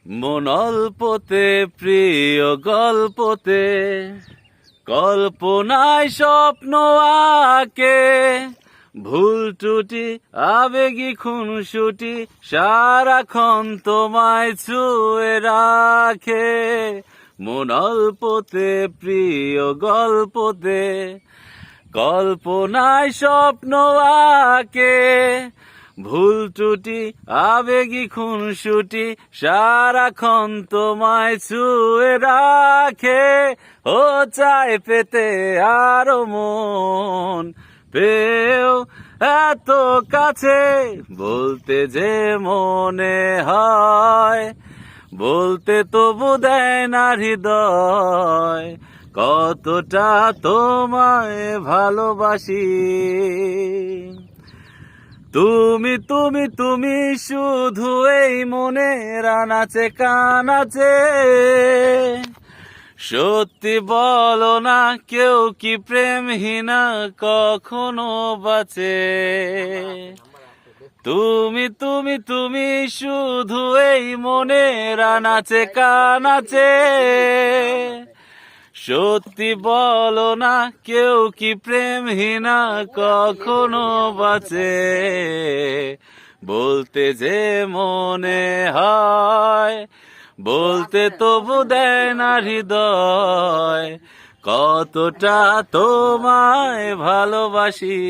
মন অল্পতে প্রিয় গল্পতে কল্পনায় স্বপ্ন আঁকে ভুল ত্রুটি আবেগী খুনসুটি সারাক্ষণ তোমায় ছুঁয়ে রাখে। মন অল্পতে প্রিয় গল্পতে কল্পনায় স্বপ্ন আঁকে ভুল ত্রুটি আবেগী খুনসুটি সারাক্ষণ তোমায় ছুঁয়ে রাখে। ও চায় পেতে আরো মন পেও এত কাছে বলতে যে মনে হয় বলতে তবু দেয় না হৃদয় কতটা তোমায় ভালোবাসি। তুমি তুমি তুমি শুধু এই মনের আনাচে কানাচে সত্যি বলো না কেউ কি প্রেমহীনা কখনো বাঁচে। তুমি তুমি তুমি শুধু এই মনের আনাচে কানাচে সত্যি বলো না কেউ কি প্রেমহীনা কখনো বাঁচে। বলতে যে মনে হয় বলতে তবু দেয় না হৃদয় কতটা তোমায় ভালোবাসি।